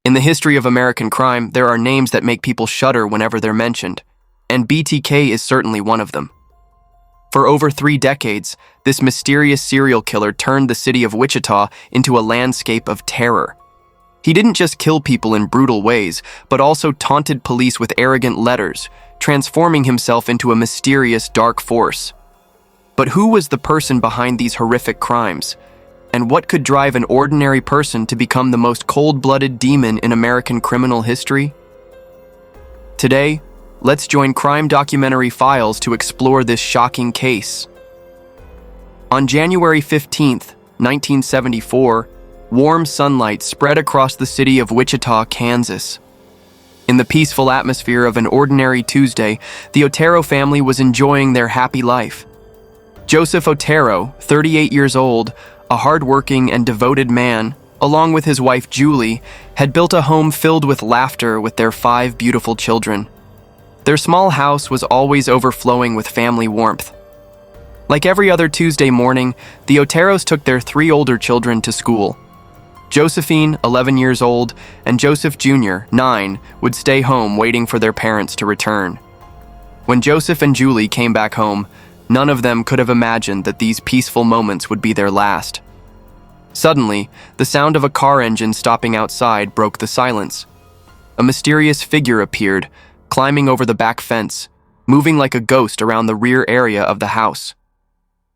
In the history of American crime, there are names that make people shudder whenever they're mentioned, and BTK is certainly one of them. For over 3 decades, this mysterious serial killer turned the city of Wichita into a landscape of terror. He didn't just kill people in brutal ways, but also taunted police with arrogant letters, transforming himself into a mysterious dark force. But who was the person behind these horrific crimes? And what could drive an ordinary person to become the most cold-blooded demon in American criminal history? Today, let's join Crime Documentary Files to explore this shocking case. On January 15th, 1974, warm sunlight spread across the city of Wichita, Kansas. In the peaceful atmosphere of an ordinary Tuesday, the Otero family was enjoying their happy life. Joseph Otero, 38 years old, a hard-working and devoted man, along with his wife Julie, had built a home filled with laughter with their 5 beautiful children. Their small house was always overflowing with family warmth. Like every other Tuesday morning, the Oteros took their 3 older children to school. Josephine, 11 years old, and Joseph Jr., 9, would stay home waiting for their parents to return. When Joseph and Julie came back home, none of them could have imagined that these peaceful moments would be their last. Suddenly, the sound of a car engine stopping outside broke the silence. A mysterious figure appeared, climbing over the back fence, moving like a ghost around the rear area of the house.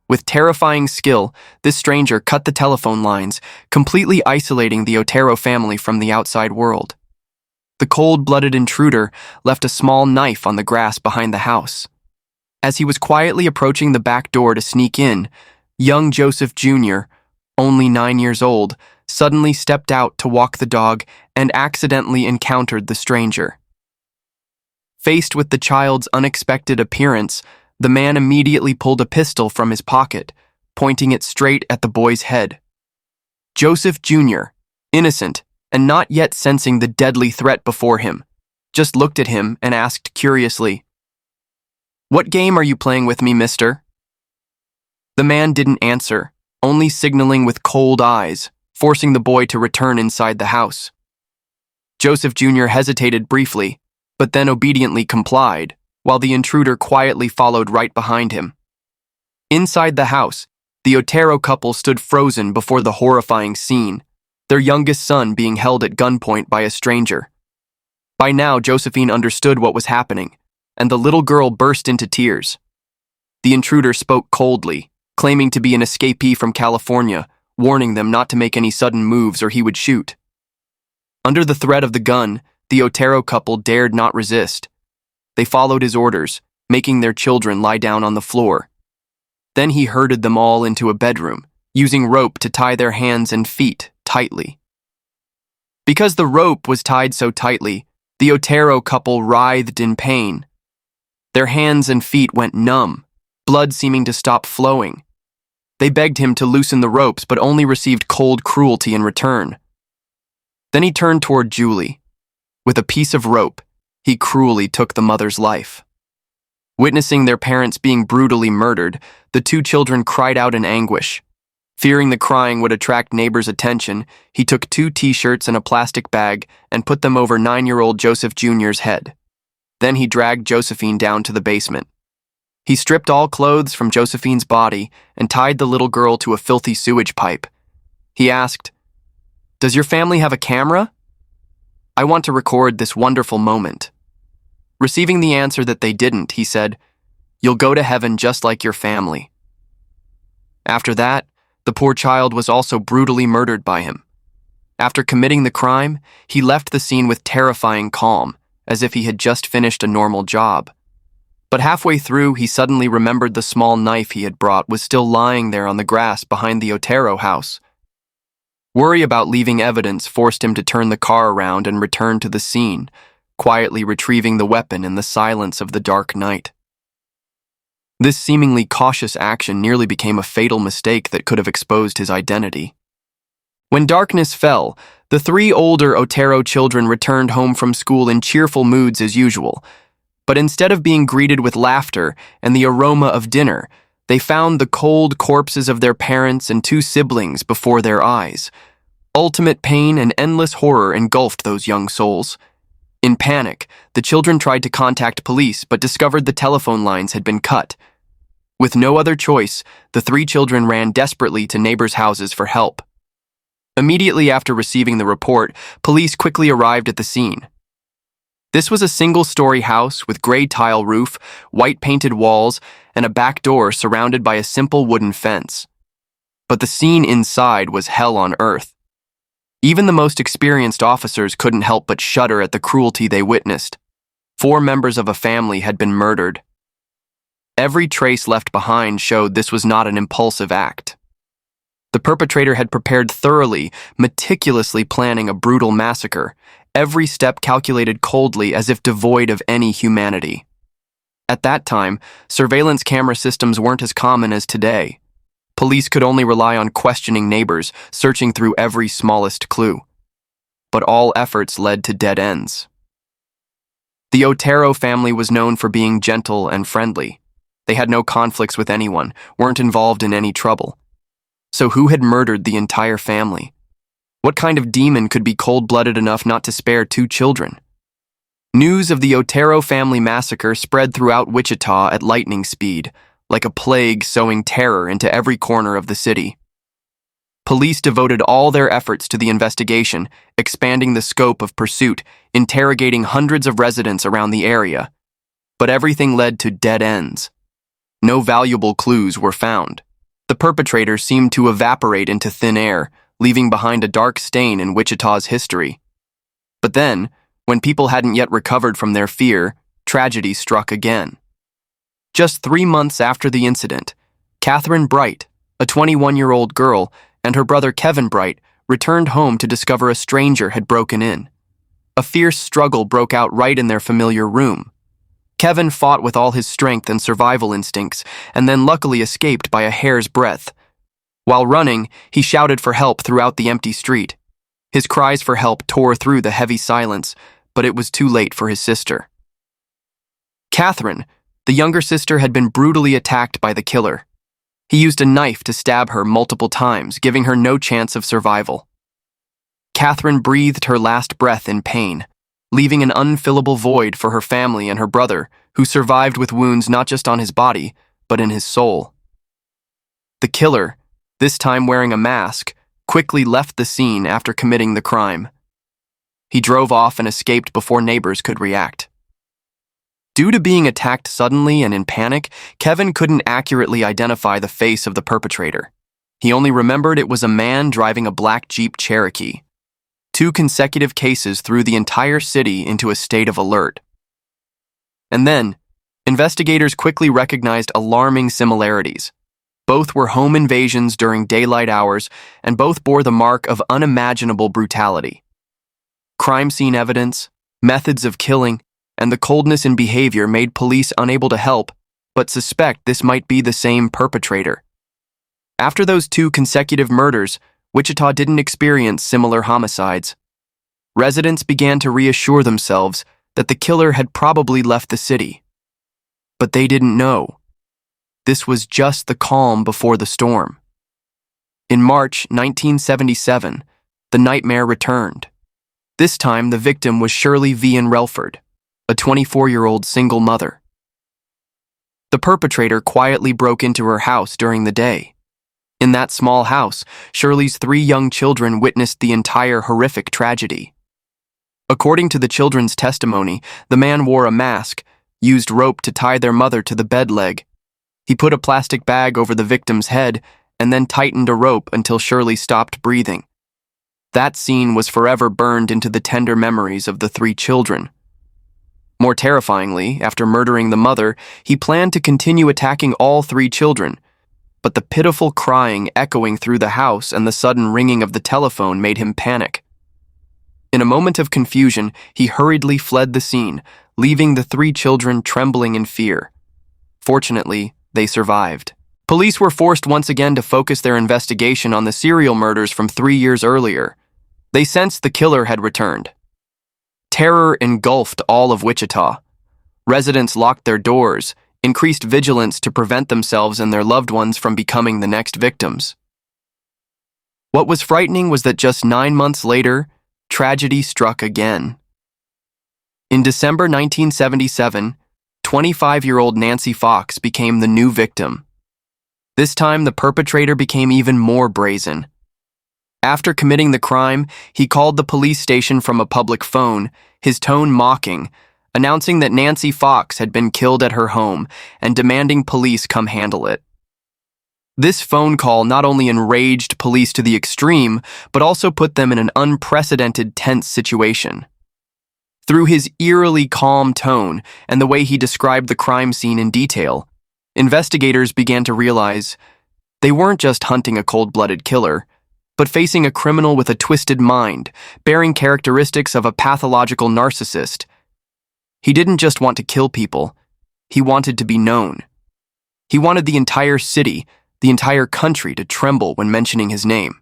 With terrifying skill, this stranger cut the telephone lines, completely isolating the Otero family from the outside world. The cold-blooded intruder left a small knife on the grass behind the house. As he was quietly approaching the back door to sneak in, young Joseph Jr., only 9 years old, suddenly stepped out to walk the dog and accidentally encountered the stranger. Faced with the child's unexpected appearance, the man immediately pulled a pistol from his pocket, pointing it straight at the boy's head. Joseph Jr., innocent and not yet sensing the deadly threat before him, just looked at him and asked curiously, "What game are you playing with me, mister?" The man didn't answer, only signaling with cold eyes, forcing the boy to return inside the house. Joseph Jr. hesitated briefly, but then obediently complied, while the intruder quietly followed right behind him. Inside the house, the Otero couple stood frozen before the horrifying scene, their youngest son being held at gunpoint by a stranger. By now, Josephine understood what was happening, and the little girl burst into tears. The intruder spoke coldly, claiming to be an escapee from California, warning them not to make any sudden moves or he would shoot. Under the threat of the gun, the Otero couple dared not resist. They followed his orders, making their children lie down on the floor. Then he herded them all into a bedroom, using rope to tie their hands and feet tightly. Because the rope was tied so tightly, the Otero couple writhed in pain. Their hands and feet went numb, blood seeming to stop flowing. They begged him to loosen the ropes, but only received cold cruelty in return. Then he turned toward Julie. With a piece of rope, he cruelly took the mother's life. Witnessing their parents being brutally murdered, the 2 children cried out in anguish. Fearing the crying would attract neighbors' attention, he took 2 t-shirts and a plastic bag and put them over 9-year-old Joseph Jr.'s head. Then he dragged Josephine down to the basement. He stripped all clothes from Josephine's body and tied the little girl to a filthy sewage pipe. He asked, "Does your family have a camera? I want to record this wonderful moment." Receiving the answer that they didn't, he said, "You'll go to heaven just like your family." After that, the poor child was also brutally murdered by him. After committing the crime, he left the scene with terrifying calm, as if he had just finished a normal job. But halfway through, he suddenly remembered the small knife he had brought was still lying there on the grass behind the Otero house. Worry about leaving evidence forced him to turn the car around and return to the scene, quietly retrieving the weapon in the silence of the dark night. This seemingly cautious action nearly became a fatal mistake that could have exposed his identity. When darkness fell, the 3 older Otero children returned home from school in cheerful moods as usual, but instead of being greeted with laughter and the aroma of dinner, they found the cold corpses of their parents and 2 siblings before their eyes. Ultimate pain and endless horror engulfed those young souls. In panic, the children tried to contact police but discovered the telephone lines had been cut. With no other choice, the three children ran desperately to neighbors' houses for help. Immediately after receiving the report, police quickly arrived at the scene. This was a single-story house with gray tile roof, white painted walls, and a back door surrounded by a simple wooden fence. But the scene inside was hell on earth. Even the most experienced officers couldn't help but shudder at the cruelty they witnessed. 4 members of a family had been murdered. Every trace left behind showed this was not an impulsive act. The perpetrator had prepared thoroughly, meticulously planning a brutal massacre, every step calculated coldly as if devoid of any humanity. At that time, surveillance camera systems weren't as common as today. Police could only rely on questioning neighbors, searching through every smallest clue. But all efforts led to dead ends. The Otero family was known for being gentle and friendly. They had no conflicts with anyone, weren't involved in any trouble. So who had murdered the entire family? What kind of demon could be cold-blooded enough not to spare 2 children? News of the Otero family massacre spread throughout Wichita at lightning speed, like a plague sowing terror into every corner of the city. Police devoted all their efforts to the investigation, expanding the scope of pursuit, interrogating hundreds of residents around the area. But everything led to dead ends. No valuable clues were found. The perpetrator seemed to evaporate into thin air, leaving behind a dark stain in Wichita's history. But then, when people hadn't yet recovered from their fear, tragedy struck again. Just 3 months after the incident, Catherine Bright, a 21-year-old girl, and her brother Kevin Bright returned home to discover a stranger had broken in. A fierce struggle broke out right in their familiar room. Kevin fought with all his strength and survival instincts, and then luckily escaped by a hair's breadth. While running, he shouted for help throughout the empty street. His cries for help tore through the heavy silence, but it was too late for his sister. Catherine, the younger sister, had been brutally attacked by the killer. He used a knife to stab her multiple times, giving her no chance of survival. Catherine breathed her last breath in pain, leaving an unfillable void for her family and her brother, who survived with wounds not just on his body, but in his soul. The killer, this time wearing a mask, quickly left the scene after committing the crime. He drove off and escaped before neighbors could react. Due to being attacked suddenly and in panic, Kevin couldn't accurately identify the face of the perpetrator. He only remembered it was a man driving a black Jeep Cherokee. 2 consecutive cases threw the entire city into a state of alert. And then, investigators quickly recognized alarming similarities. Both were home invasions during daylight hours, and both bore the mark of unimaginable brutality. Crime scene evidence, methods of killing, and the coldness in behavior made police unable to help but suspect this might be the same perpetrator. After those 2 consecutive murders, Wichita didn't experience similar homicides. Residents began to reassure themselves that the killer had probably left the city. But they didn't know. This was just the calm before the storm. In March 1977, the nightmare returned. This time, the victim was Shirley Vian Relford, a 24-year-old single mother. The perpetrator quietly broke into her house during the day. In that small house, Shirley's 3 young children witnessed the entire horrific tragedy. According to the children's testimony, the man wore a mask, used rope to tie their mother to the bed leg. He put a plastic bag over the victim's head and then tightened a rope until Shirley stopped breathing. That scene was forever burned into the tender memories of the 3 children. More terrifyingly, after murdering the mother, he planned to continue attacking all 3 children, but the pitiful crying echoing through the house and the sudden ringing of the telephone made him panic. In a moment of confusion, he hurriedly fled the scene, leaving the 3 children trembling in fear. Fortunately, they survived. Police were forced once again to focus their investigation on the serial murders from 3 years earlier. They sensed the killer had returned. Terror engulfed all of Wichita. Residents locked their doors, increased vigilance to prevent themselves and their loved ones from becoming the next victims. What was frightening was that just 9 months later, tragedy struck again. In December 1977, 25-year-old Nancy Fox became the new victim. This time, the perpetrator became even more brazen. After committing the crime, he called the police station from a public phone, his tone mocking, announcing that Nancy Fox had been killed at her home and demanding police come handle it. This phone call not only enraged police to the extreme, but also put them in an unprecedented tense situation. Through his eerily calm tone and the way he described the crime scene in detail, investigators began to realize they weren't just hunting a cold-blooded killer, but facing a criminal with a twisted mind, bearing characteristics of a pathological narcissist. He didn't just want to kill people, he wanted to be known. He wanted the entire city, the entire country to tremble when mentioning his name.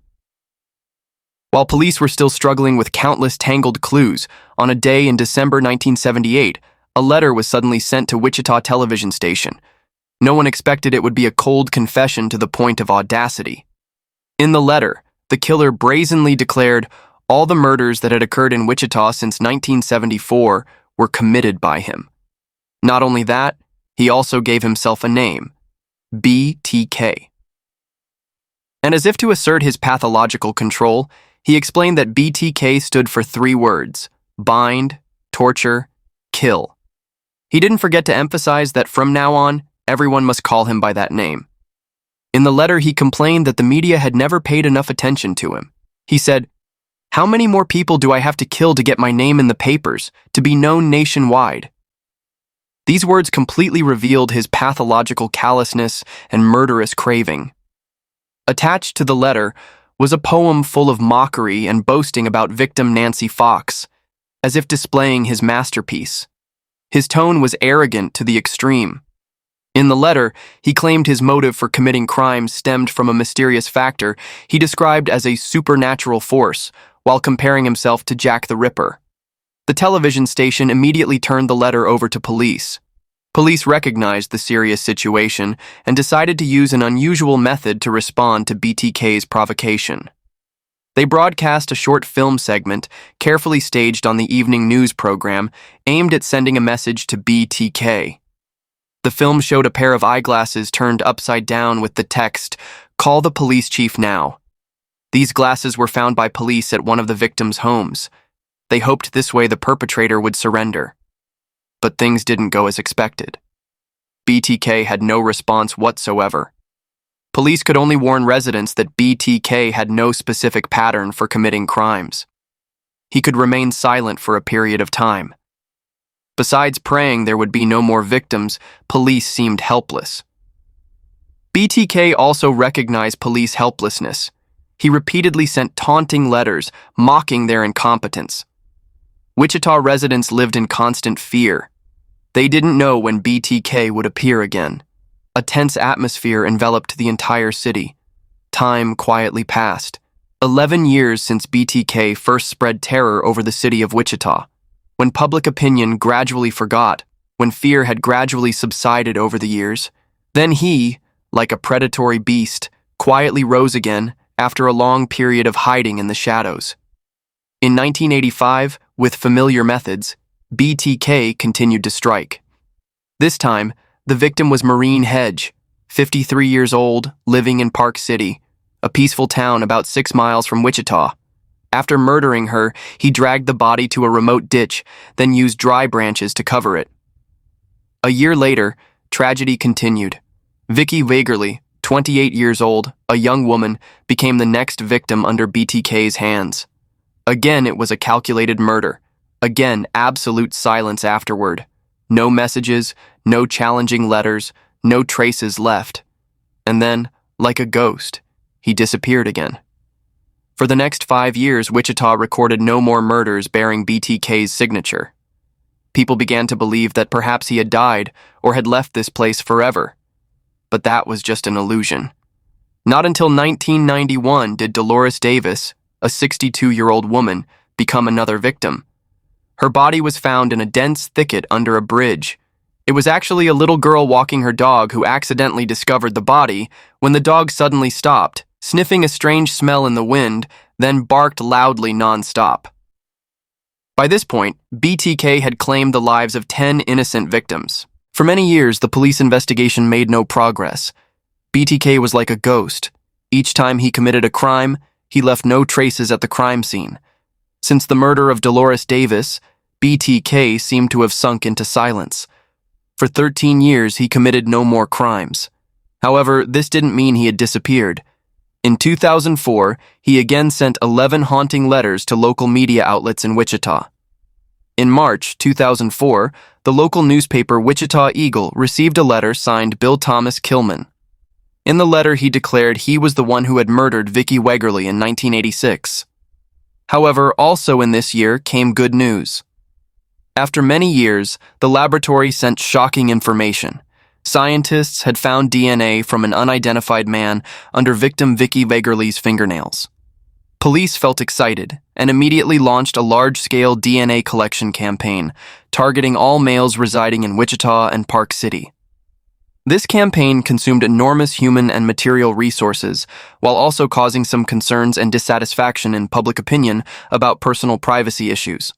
While police were still struggling with countless tangled clues, on a day in December 1978, a letter was suddenly sent to Wichita television station. No one expected it would be a cold confession to the point of audacity. In the letter, the killer brazenly declared all the murders that had occurred in Wichita since 1974 were committed by him. Not only that, he also gave himself a name, BTK. And as if to assert his pathological control, he explained that BTK stood for 3 words: bind, torture, kill. He didn't forget to emphasize that from now on, everyone must call him by that name. In the letter, he complained that the media had never paid enough attention to him. He said, "How many more people do I have to kill to get my name in the papers, to be known nationwide?" These words completely revealed his pathological callousness and murderous craving. Attached to the letter was a poem full of mockery and boasting about victim Nancy Fox, as if displaying his masterpiece. His tone was arrogant to the extreme. In the letter, he claimed his motive for committing crimes stemmed from a mysterious factor he described as a supernatural force, while comparing himself to Jack the Ripper. The television station immediately turned the letter over to police. Police recognized the serious situation and decided to use an unusual method to respond to BTK's provocation. They broadcast a short film segment, carefully staged on the evening news program, aimed at sending a message to BTK. The film showed a pair of eyeglasses turned upside down with the text, "Call the police chief now." These glasses were found by police at one of the victims' homes. They hoped this way the perpetrator would surrender. But things didn't go as expected. BTK had no response whatsoever. Police could only warn residents that BTK had no specific pattern for committing crimes. He could remain silent for a period of time. Besides praying there would be no more victims, police seemed helpless. BTK also recognized police helplessness. He repeatedly sent taunting letters, mocking their incompetence. Wichita residents lived in constant fear. They didn't know when BTK would appear again. A tense atmosphere enveloped the entire city. Time quietly passed. 11 years since BTK first spread terror over the city of Wichita. When public opinion gradually forgot, when fear had gradually subsided over the years, then he, like a predatory beast, quietly rose again after a long period of hiding in the shadows. In 1985, with familiar methods, BTK continued to strike. This time, the victim was Maureen Hedge, 53 years old, living in Park City, a peaceful town about 6 miles from Wichita. After murdering her, he dragged the body to a remote ditch, then used dry branches to cover it. A year later, tragedy continued. Vicky Wagerly, 28 years old, a young woman, became the next victim under BTK's hands. Again, it was a calculated murder. Again, absolute silence afterward. No messages, no challenging letters, no traces left. And then, like a ghost, he disappeared again. For the next 5 years, Wichita recorded no more murders bearing BTK's signature. People began to believe that perhaps he had died or had left this place forever. But that was just an illusion. Not until 1991 did Dolores Davis, a 62-year-old woman, become another victim. Her body was found in a dense thicket under a bridge. It was actually a little girl walking her dog who accidentally discovered the body when the dog suddenly stopped, sniffing a strange smell in the wind, then barked loudly non-stop. By this point, BTK had claimed the lives of 10 innocent victims. For many years, the police investigation made no progress. BTK was like a ghost. Each time he committed a crime, he left no traces at the crime scene. Since the murder of Dolores Davis, BTK seemed to have sunk into silence. For 13 years, he committed no more crimes. However, this didn't mean he had disappeared. In 2004, he again sent 11 haunting letters to local media outlets in Wichita. In March 2004, the local newspaper Wichita Eagle received a letter signed Bill Thomas Kilman. In the letter, he declared he was the one who had murdered Vicki Wegerle in 1986. However, also in this year came good news. After many years, the laboratory sent shocking information. Scientists had found DNA from an unidentified man under victim Vicki Wegerle's fingernails. Police felt excited and immediately launched a large-scale DNA collection campaign, targeting all males residing in Wichita and Park City. This campaign consumed enormous human and material resources, while also causing some concerns and dissatisfaction in public opinion about personal privacy issues.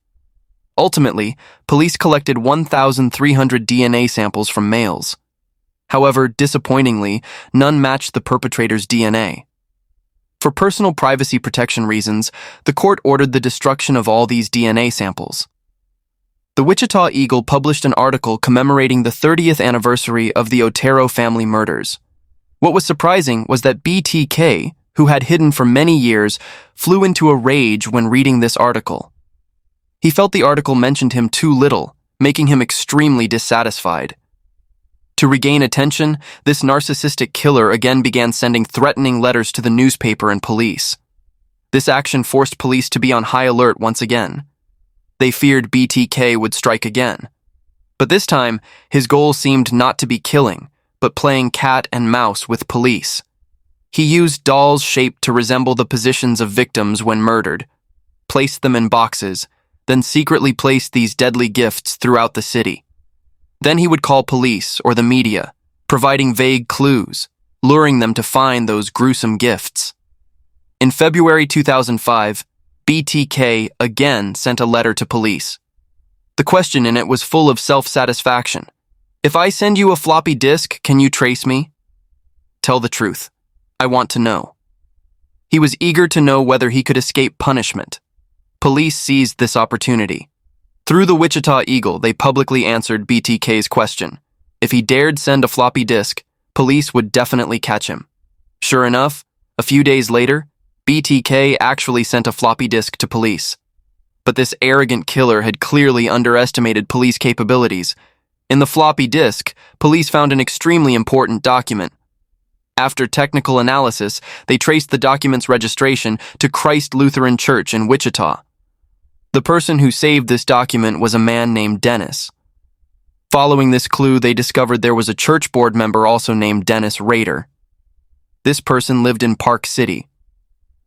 Ultimately, police collected 1,300 DNA samples from males. However, disappointingly, none matched the perpetrator's DNA. For personal privacy protection reasons, the court ordered the destruction of all these DNA samples. The Wichita Eagle published an article commemorating the 30th anniversary of the Otero family murders. What was surprising was that BTK, who had hidden for many years, flew into a rage when reading this article. He felt the article mentioned him too little, making him extremely dissatisfied. To regain attention, this narcissistic killer again began sending threatening letters to the newspaper and police. This action forced police to be on high alert once again. They feared BTK would strike again. But this time, his goal seemed not to be killing, but playing cat and mouse with police. He used dolls shaped to resemble the positions of victims when murdered, placed them in boxes, then secretly placed these deadly gifts throughout the city. Then he would call police or the media, providing vague clues, luring them to find those gruesome gifts. In February 2005, BTK again sent a letter to police. The question in it was full of self-satisfaction. If I send you a floppy disk, can you trace me? Tell the truth. I want to know. He was eager to know whether he could escape punishment. Police seized this opportunity. Through the Wichita Eagle, they publicly answered BTK's question. If he dared send a floppy disk, police would definitely catch him. Sure enough, a few days later, BTK actually sent a floppy disk to police. But this arrogant killer had clearly underestimated police capabilities. In the floppy disk, police found an extremely important document. After technical analysis, they traced the document's registration to Christ Lutheran Church in Wichita. The person who saved this document was a man named Dennis. Following this clue, they discovered there was a church board member also named Dennis Rader. This person lived in Park City.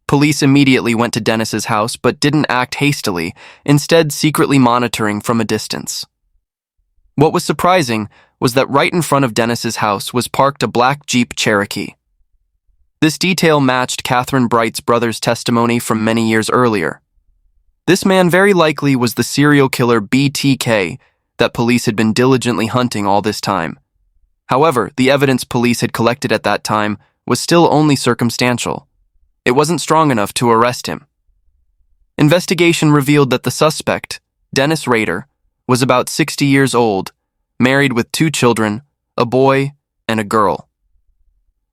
Police immediately went to Dennis's house but didn't act hastily, instead secretly monitoring from a distance. What was surprising was that right in front of Dennis's house was parked a black Jeep Cherokee. This detail matched Catherine Bright's brother's testimony from many years earlier. This man very likely was the serial killer BTK that police had been diligently hunting all this time. However, the evidence police had collected at that time was still only circumstantial. It wasn't strong enough to arrest him. Investigation revealed that the suspect, Dennis Rader, was about 60 years old, married with 2 children, a boy and a girl.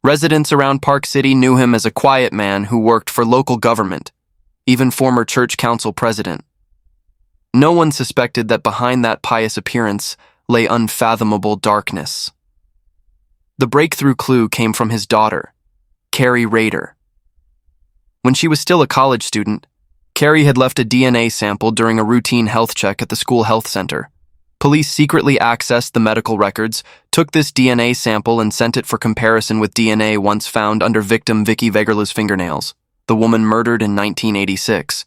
Residents around Park City knew him as a quiet man who worked for local government, even former church council president. No one suspected that behind that pious appearance lay unfathomable darkness. The breakthrough clue came from his daughter, Carrie Rader. When she was still a college student, Carrie had left a DNA sample during a routine health check at the school health center. Police secretly accessed the medical records, took this DNA sample and sent it for comparison with DNA once found under victim Vicki Wegerle's fingernails, the woman murdered in 1986.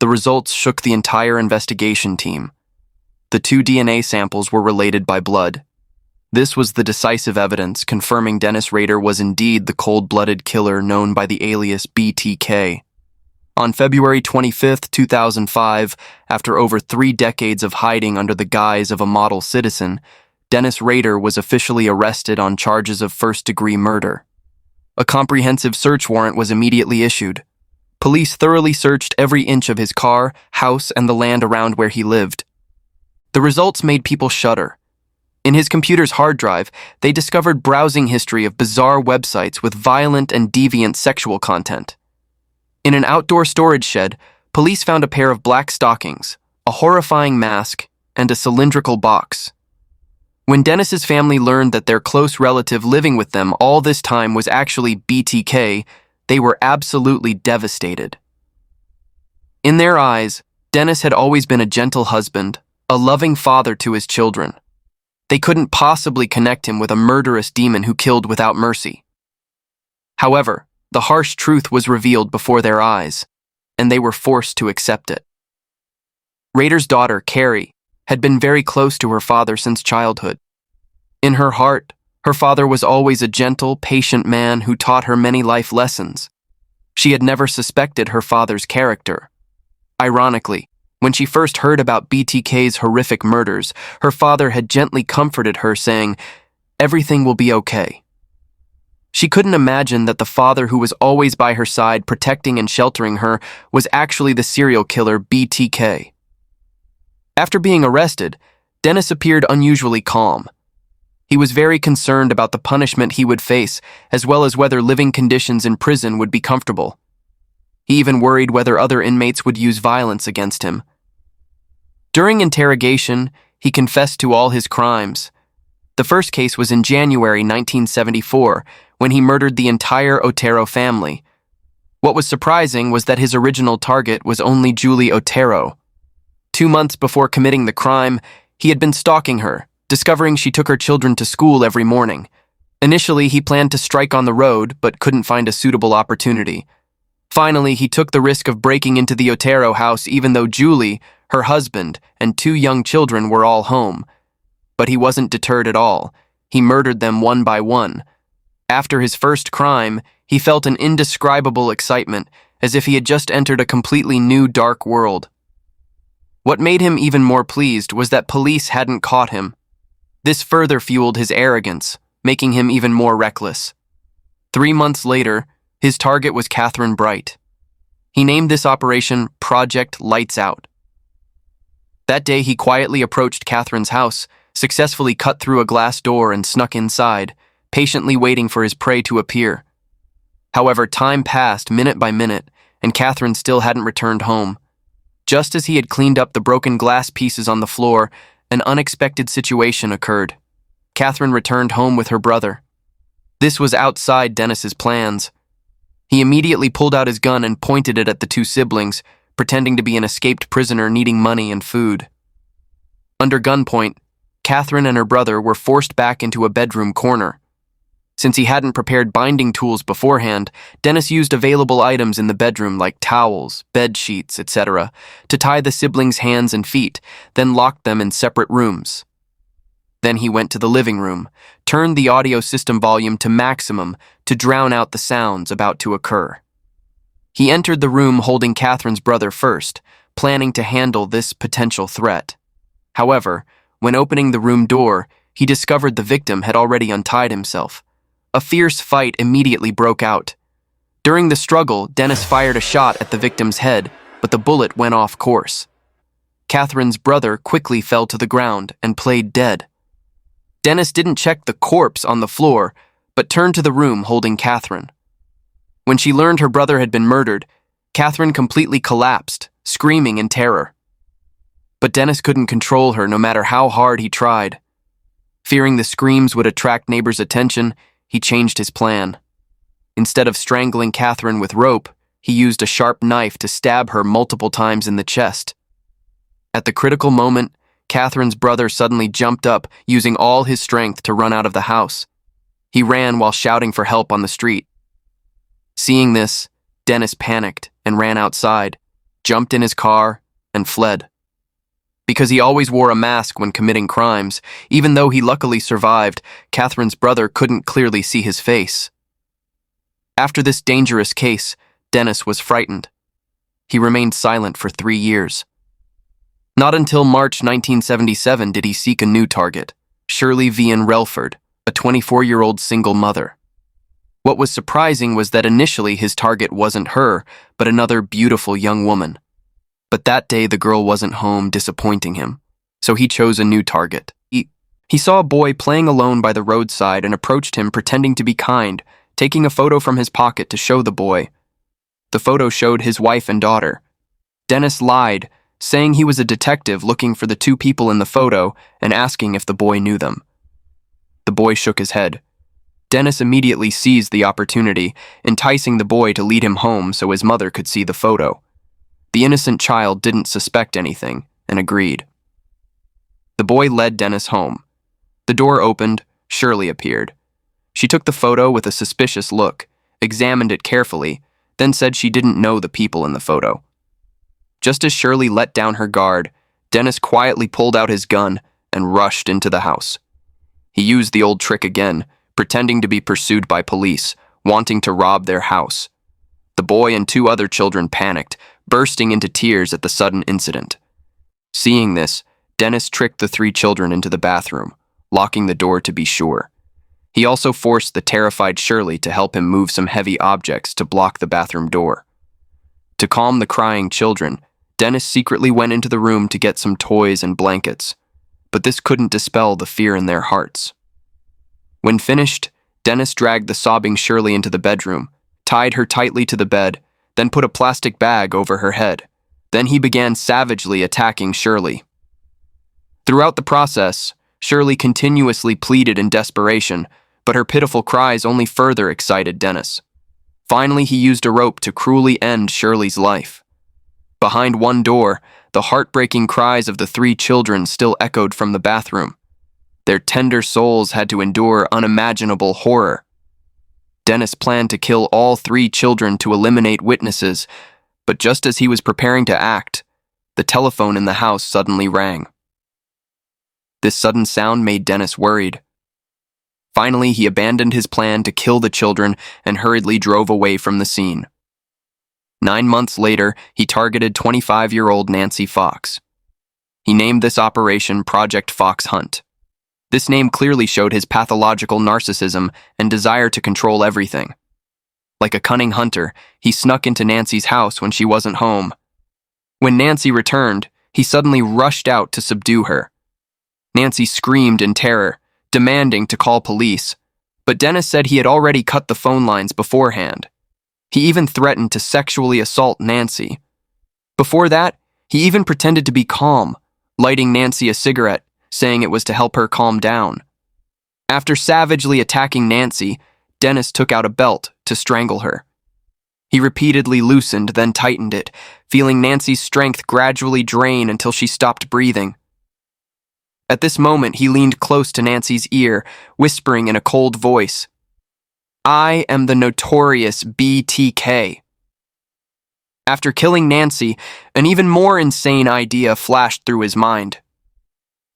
The results shook the entire investigation team. The 2 DNA samples were related by blood. This was the decisive evidence confirming Dennis Rader was indeed the cold-blooded killer known by the alias BTK. On February 25, 2005, after over 3 decades of hiding under the guise of a model citizen, Dennis Rader was officially arrested on charges of first-degree murder. A comprehensive search warrant was immediately issued. Police thoroughly searched every inch of his car, house, and the land around where he lived. The results made people shudder. In his computer's hard drive, they discovered browsing history of bizarre websites with violent and deviant sexual content. In an outdoor storage shed, police found a pair of black stockings, a horrifying mask, and a cylindrical box. When Dennis's family learned that their close relative living with them all this time was actually BTK, they were absolutely devastated. In their eyes, Dennis had always been a gentle husband, a loving father to his children. They couldn't possibly connect him with a murderous demon who killed without mercy. However, the harsh truth was revealed before their eyes, and they were forced to accept it. Rader's daughter, Carrie, had been very close to her father since childhood. In her heart, her father was always a gentle, patient man who taught her many life lessons. She had never suspected her father's character. Ironically, when she first heard about BTK's horrific murders, her father had gently comforted her, saying, "Everything will be okay." She couldn't imagine that the father who was always by her side protecting and sheltering her was actually the serial killer BTK. After being arrested, Dennis appeared unusually calm. He was very concerned about the punishment he would face, as well as whether living conditions in prison would be comfortable. He even worried whether other inmates would use violence against him. During interrogation, he confessed to all his crimes. The first case was in January 1974, when he murdered the entire Otero family. What was surprising was that his original target was only Julie Otero. 2 months before committing the crime, he had been stalking her, discovering she took her children to school every morning. Initially, he planned to strike on the road, but couldn't find a suitable opportunity. Finally, he took the risk of breaking into the Otero house even though Julie, her husband, and 2 young children were all home. But he wasn't deterred at all. He murdered them one by one. After his first crime, he felt an indescribable excitement, as if he had just entered a completely new dark world. What made him even more pleased was that police hadn't caught him. This further fueled his arrogance, making him even more reckless. 3 months later, his target was Catherine Bright. He named this operation Project Lights Out. That day, he quietly approached Catherine's house, successfully cut through a glass door and snuck inside, patiently waiting for his prey to appear. However, time passed minute by minute, and Catherine still hadn't returned home. Just as he had cleaned up the broken glass pieces on the floor, an unexpected situation occurred. Catherine returned home with her brother. This was outside Dennis's plans. He immediately pulled out his gun and pointed it at the 2 siblings, pretending to be an escaped prisoner needing money and food. Under gunpoint, Catherine and her brother were forced back into a bedroom corner. Since he hadn't prepared binding tools beforehand, Dennis used available items in the bedroom like towels, bed sheets, etc., to tie the siblings' hands and feet, then locked them in separate rooms. Then he went to the living room, turned the audio system volume to maximum to drown out the sounds about to occur. He entered the room holding Catherine's brother first, planning to handle this potential threat. However, when opening the room door, he discovered the victim had already untied himself. A fierce fight immediately broke out. During the struggle, Dennis fired a shot at the victim's head, but the bullet went off course. Catherine's brother quickly fell to the ground and played dead. Dennis didn't check the corpse on the floor, but turned to the room holding Catherine. When she learned her brother had been murdered, Catherine completely collapsed, screaming in terror. But Dennis couldn't control her no matter how hard he tried. Fearing the screams would attract neighbors' attention, he changed his plan. Instead of strangling Catherine with rope, he used a sharp knife to stab her multiple times in the chest. At the critical moment, Catherine's brother suddenly jumped up, using all his strength to run out of the house. He ran while shouting for help on the street. Seeing this, Dennis panicked and ran outside, jumped in his car, and fled. Because Because he always wore a mask when committing crimes, even though he luckily survived, Catherine's brother couldn't clearly see his face. After this dangerous case, Dennis was frightened. He remained silent for 3 years. Not until March 1977 did he seek a new target, Shirley Vian Relford, a 24-year-old single mother. What was surprising was that initially his target wasn't her, but another beautiful young woman. But that day the girl wasn't home, disappointing him, so he chose a new target. He saw a boy playing alone by the roadside and approached him pretending to be kind, taking a photo from his pocket to show the boy. The photo showed his wife and daughter. Dennis lied, saying he was a detective looking for the 2 people in the photo and asking if the boy knew them. The boy shook his head. Dennis immediately seized the opportunity, enticing the boy to lead him home so his mother could see the photo. The innocent child didn't suspect anything and agreed. The boy led Dennis home. The door opened, Shirley appeared. She took the photo with a suspicious look, examined it carefully, then said she didn't know the people in the photo. Just as Shirley let down her guard, Dennis quietly pulled out his gun and rushed into the house. He used the old trick again, pretending to be pursued by police, wanting to rob their house. The boy and 2 other children panicked, bursting into tears at the sudden incident. Seeing this, Dennis tricked the 3 children into the bathroom, locking the door to be sure. He also forced the terrified Shirley to help him move some heavy objects to block the bathroom door. To calm the crying children, Dennis secretly went into the room to get some toys and blankets, but this couldn't dispel the fear in their hearts. When finished, Dennis dragged the sobbing Shirley into the bedroom, tied her tightly to the bed, then put a plastic bag over her head. Then he began savagely attacking Shirley. Throughout the process, Shirley continuously pleaded in desperation, but her pitiful cries only further excited Dennis. Finally, he used a rope to cruelly end Shirley's life. Behind one door, the heartbreaking cries of the 3 children still echoed from the bathroom. Their tender souls had to endure unimaginable horror. Dennis planned to kill all 3 children to eliminate witnesses, but just as he was preparing to act, the telephone in the house suddenly rang. This sudden sound made Dennis worried. Finally, he abandoned his plan to kill the children and hurriedly drove away from the scene. 9 months later, he targeted 25-year-old Nancy Fox. He named this operation Project Fox Hunt. This name clearly showed his pathological narcissism and desire to control everything. Like a cunning hunter, he snuck into Nancy's house when she wasn't home. When Nancy returned, he suddenly rushed out to subdue her. Nancy screamed in terror, demanding to call police, but Dennis said he had already cut the phone lines beforehand. He even threatened to sexually assault Nancy. Before that, he even pretended to be calm, lighting Nancy a cigarette, saying it was to help her calm down. After savagely attacking Nancy, Dennis took out a belt to strangle her. He repeatedly loosened, then tightened it, feeling Nancy's strength gradually drain until she stopped breathing. At this moment, he leaned close to Nancy's ear, whispering in a cold voice, "I am the notorious BTK." After killing Nancy, an even more insane idea flashed through his mind.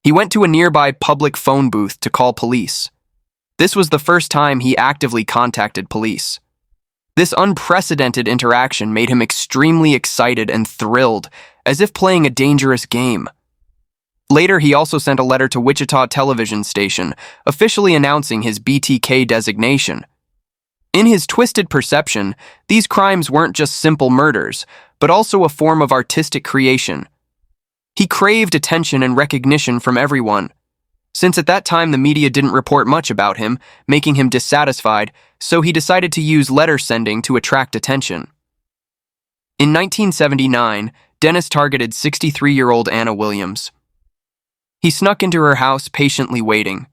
He went to a nearby public phone booth to call police. This was the first time he actively contacted police. This unprecedented interaction made him extremely excited and thrilled, as if playing a dangerous game. Later, he also sent a letter to Wichita television station, officially announcing his BTK designation. In his twisted perception, these crimes weren't just simple murders, but also a form of artistic creation. He craved attention and recognition from everyone. Since at that time the media didn't report much about him, making him dissatisfied, so he decided to use letter sending to attract attention. In 1979, Dennis targeted 63-year-old Anna Williams. He snuck into her house, patiently waiting.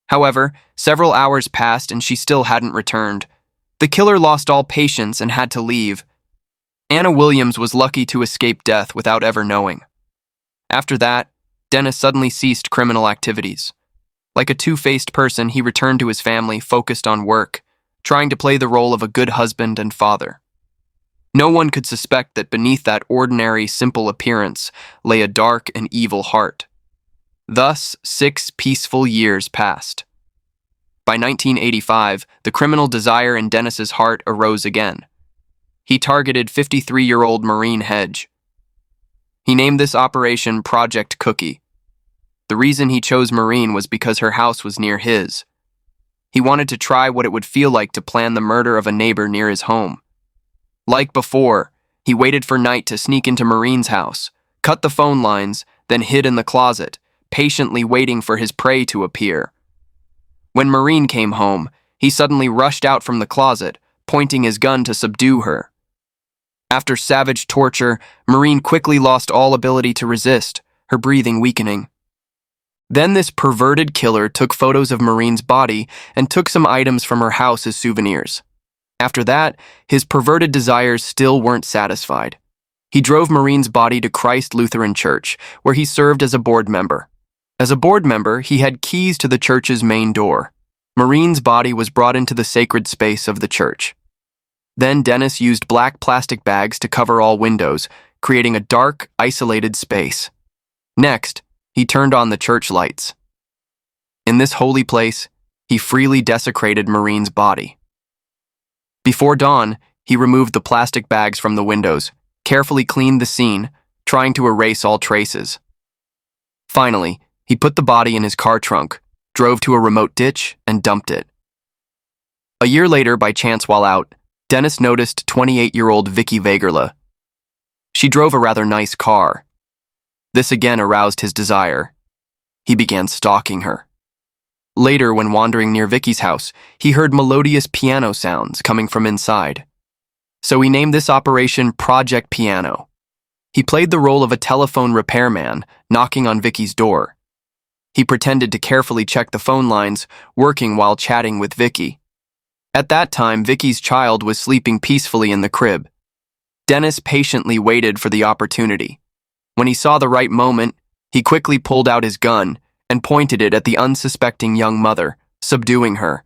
However, several hours passed and she still hadn't returned. The killer lost all patience and had to leave. Anna Williams was lucky to escape death without ever knowing. After that, Dennis suddenly ceased criminal activities. Like a two-faced person, he returned to his family, focused on work, trying to play the role of a good husband and father. No one could suspect that beneath that ordinary, simple appearance lay a dark and evil heart. Thus, 6 peaceful years passed. By 1985, the criminal desire in Dennis's heart arose again. He targeted 53-year-old Maureen Hedge. He named this operation Project Cookie. The reason he chose Maureen was because her house was near his. He wanted to try what it would feel like to plan the murder of a neighbor near his home. Like before, he waited for night to sneak into Maureen's house, cut the phone lines, then hid in the closet, patiently waiting for his prey to appear. When Maureen came home, he suddenly rushed out from the closet, pointing his gun to subdue her. After savage torture, Maureen quickly lost all ability to resist, her breathing weakening. Then this perverted killer took photos of Maureen's body and took some items from her house as souvenirs. After that, his perverted desires still weren't satisfied. He drove Maureen's body to Christ Lutheran Church, where he served as a board member. As a board member, he had keys to the church's main door. Maureen's body was brought into the sacred space of the church. Then Dennis used black plastic bags to cover all windows, creating a dark, isolated space. Next, he turned on the church lights. In this holy place, he freely desecrated Maureen's body. Before dawn, he removed the plastic bags from the windows, carefully cleaned the scene, trying to erase all traces. Finally, he put the body in his car trunk, drove to a remote ditch, and dumped it. A year later, by chance while out, Dennis noticed 28-year-old Vicky Vagerla. She drove a rather nice car. This again aroused his desire. He began stalking her. Later, when wandering near Vicky's house, he heard melodious piano sounds coming from inside. So he named this operation Project Piano. He played the role of a telephone repairman, knocking on Vicky's door. He pretended to carefully check the phone lines, working while chatting with Vicky. At that time, Vicky's child was sleeping peacefully in the crib. Dennis patiently waited for the opportunity. When he saw the right moment, he quickly pulled out his gun and pointed it at the unsuspecting young mother, subduing her.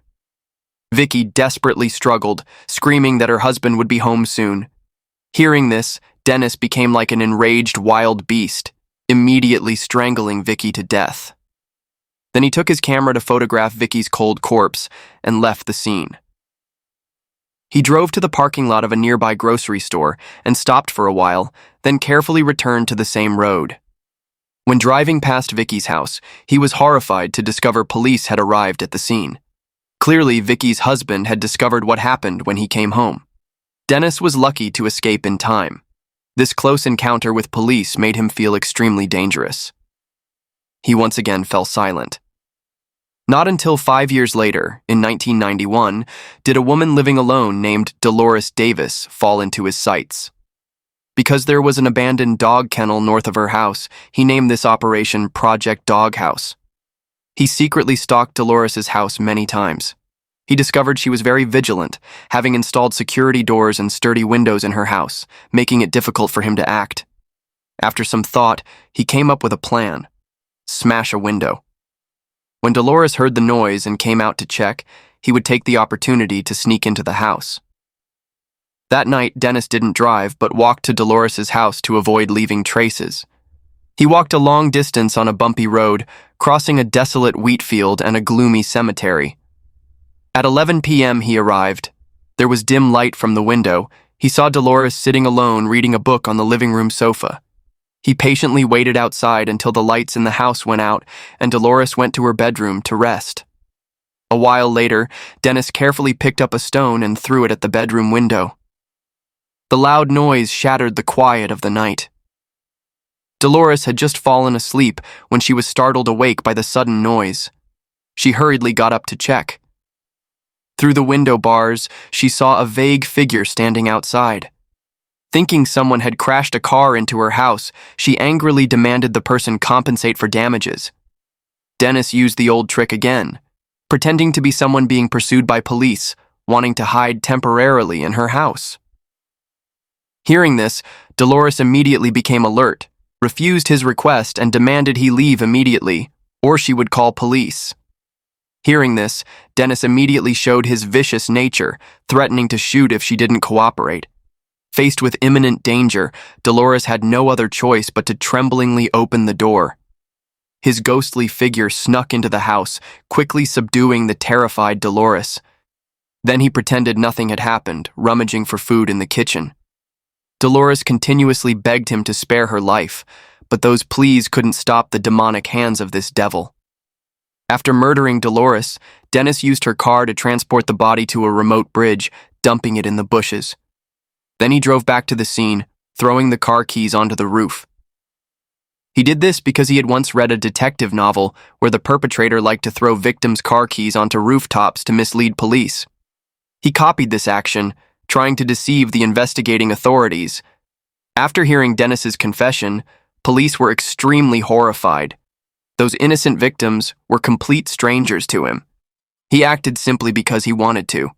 Vicky desperately struggled, screaming that her husband would be home soon. Hearing this, Dennis became like an enraged wild beast, immediately strangling Vicky to death. Then he took his camera to photograph Vicky's cold corpse and left the scene. He drove to the parking lot of a nearby grocery store and stopped for a while, then carefully returned to the same road. When driving past Vicky's house, he was horrified to discover police had arrived at the scene. Clearly, Vicky's husband had discovered what happened when he came home. Dennis was lucky to escape in time. This close encounter with police made him feel extremely dangerous. He once again fell silent. Not until 5 years later, in 1991, did a woman living alone named Dolores Davis fall into his sights. Because there was an abandoned dog kennel north of her house, he named this operation Project Doghouse. He secretly stalked Dolores's house many times. He discovered she was very vigilant, having installed security doors and sturdy windows in her house, making it difficult for him to act. After some thought, he came up with a plan: smash a window. When Dolores heard the noise and came out to check, he would take the opportunity to sneak into the house. That night, Dennis didn't drive, but walked to Dolores's house to avoid leaving traces. He walked a long distance on a bumpy road, crossing a desolate wheat field and a gloomy cemetery. At 11 p.m. he arrived. There was dim light from the window. He saw Dolores sitting alone reading a book on the living room sofa. He patiently waited outside until the lights in the house went out and Dolores went to her bedroom to rest. A while later, Dennis carefully picked up a stone and threw it at the bedroom window. The loud noise shattered the quiet of the night. Dolores had just fallen asleep when she was startled awake by the sudden noise. She hurriedly got up to check. Through the window bars, she saw a vague figure standing outside. Thinking someone had crashed a car into her house, she angrily demanded the person compensate for damages. Dennis used the old trick again, pretending to be someone being pursued by police, wanting to hide temporarily in her house. Hearing this, Dolores immediately became alert, refused his request, and demanded he leave immediately, or she would call police. Hearing this, Dennis immediately showed his vicious nature, threatening to shoot if she didn't cooperate. Faced with imminent danger, Dolores had no other choice but to tremblingly open the door. His ghostly figure snuck into the house, quickly subduing the terrified Dolores. Then he pretended nothing had happened, rummaging for food in the kitchen. Dolores continuously begged him to spare her life, but those pleas couldn't stop the demonic hands of this devil. After murdering Dolores, Dennis used her car to transport the body to a remote bridge, dumping it in the bushes. Then he drove back to the scene, throwing the car keys onto the roof. He did this because he had once read a detective novel where the perpetrator liked to throw victims' car keys onto rooftops to mislead police. He copied this action, trying to deceive the investigating authorities. After hearing Dennis's confession, police were extremely horrified. Those innocent victims were complete strangers to him. He acted simply because he wanted to.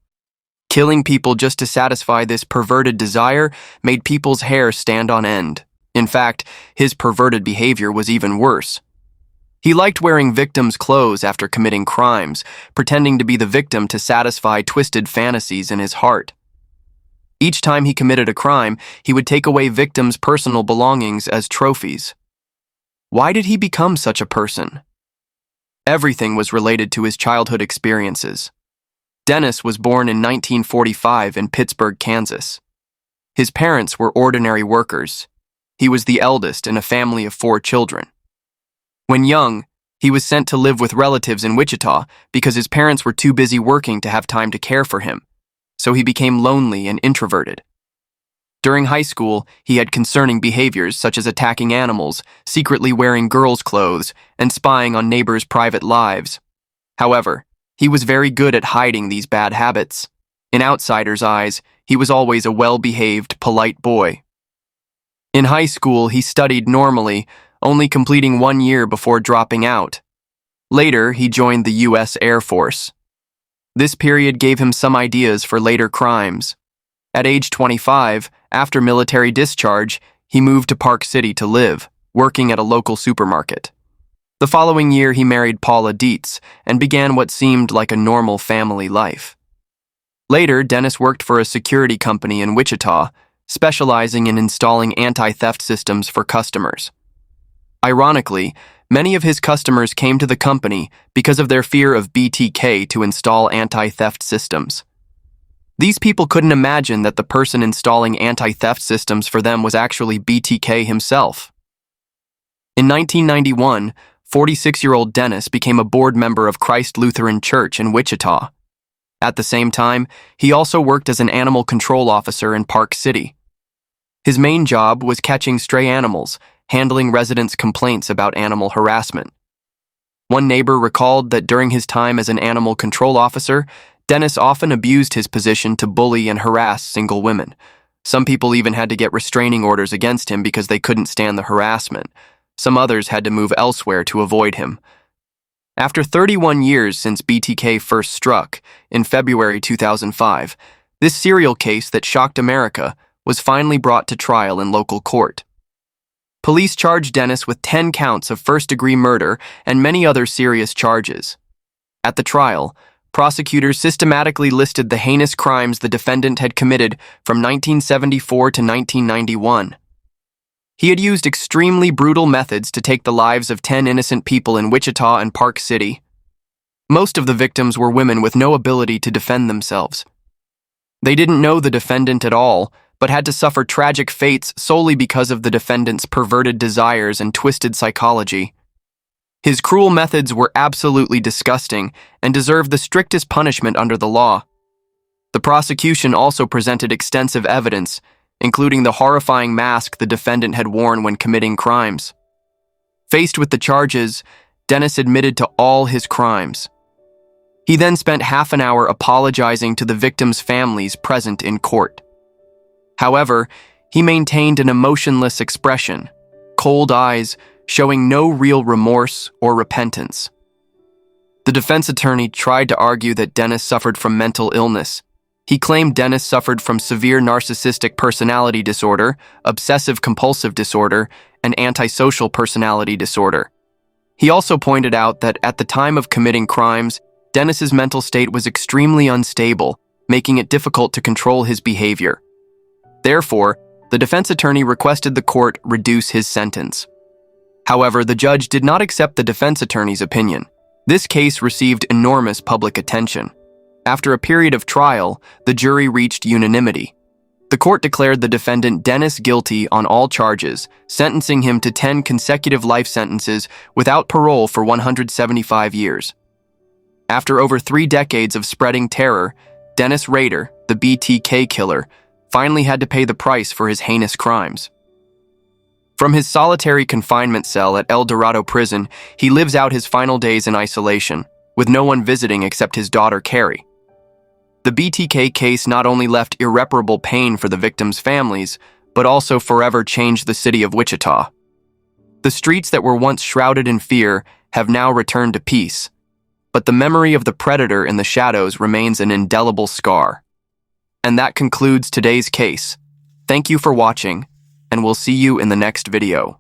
Killing people just to satisfy this perverted desire made people's hair stand on end. In fact, his perverted behavior was even worse. He liked wearing victims' clothes after committing crimes, pretending to be the victim to satisfy twisted fantasies in his heart. Each time he committed a crime, he would take away victims' personal belongings as trophies. Why did he become such a person? Everything was related to his childhood experiences. Dennis was born in 1945 in Pittsburgh, Kansas. His parents were ordinary workers. He was the eldest in a family of 4 children. When young, he was sent to live with relatives in Wichita because his parents were too busy working to have time to care for him, so he became lonely and introverted. During high school, he had concerning behaviors such as attacking animals, secretly wearing girls' clothes, and spying on neighbors' private lives. However, he was very good at hiding these bad habits. In outsiders' eyes, he was always a well-behaved, polite boy. In high school, he studied normally, only completing 1 year before dropping out. Later, he joined the U.S. Air Force. This period gave him some ideas for later crimes. At age 25, after military discharge, he moved to Park City to live, working at a local supermarket. The following year, he married Paula Dietz and began what seemed like a normal family life. Later, Dennis worked for a security company in Wichita, specializing in installing anti-theft systems for customers. Ironically, many of his customers came to the company because of their fear of BTK to install anti-theft systems. These people couldn't imagine that the person installing anti-theft systems for them was actually BTK himself. In 1991, 46-year-old Dennis became a board member of Christ Lutheran Church in Wichita. At the same time, he also worked as an animal control officer in Park City. His main job was catching stray animals, handling residents' complaints about animal harassment. One neighbor recalled that during his time as an animal control officer, Dennis often abused his position to bully and harass single women. Some people even had to get restraining orders against him because they couldn't stand the harassment. Some others had to move elsewhere to avoid him. After 31 years since BTK first struck, in February 2005, this serial case that shocked America was finally brought to trial in local court. Police charged Dennis with 10 counts of first-degree murder and many other serious charges. At the trial, prosecutors systematically listed the heinous crimes the defendant had committed from 1974 to 1991. He had used extremely brutal methods to take the lives of 10 innocent people in Wichita and Park City. Most of the victims were women with no ability to defend themselves. They didn't know the defendant at all, but had to suffer tragic fates solely because of the defendant's perverted desires and twisted psychology. His cruel methods were absolutely disgusting and deserved the strictest punishment under the law. The prosecution also presented extensive evidence, including the horrifying mask the defendant had worn when committing crimes. Faced with the charges, Dennis admitted to all his crimes. He then spent half an hour apologizing to the victims' families present in court. However, he maintained an emotionless expression, cold eyes, showing no real remorse or repentance. The defense attorney tried to argue that Dennis suffered from mental illness. He claimed Dennis suffered from severe narcissistic personality disorder, obsessive-compulsive disorder, and antisocial personality disorder. He also pointed out that at the time of committing crimes, Dennis's mental state was extremely unstable, making it difficult to control his behavior. Therefore, the defense attorney requested the court reduce his sentence. However, the judge did not accept the defense attorney's opinion. This case received enormous public attention. After a period of trial, the jury reached unanimity. The court declared the defendant Dennis guilty on all charges, sentencing him to 10 consecutive life sentences without parole for 175 years. After over 3 decades of spreading terror, Dennis Rader, the BTK killer, finally had to pay the price for his heinous crimes. From his solitary confinement cell at El Dorado prison, he lives out his final days in isolation, with no one visiting except his daughter Carrie. The BTK case not only left irreparable pain for the victims' families, but also forever changed the city of Wichita. The streets that were once shrouded in fear have now returned to peace, but the memory of the predator in the shadows remains an indelible scar. And that concludes today's case. Thank you for watching, and we'll see you in the next video.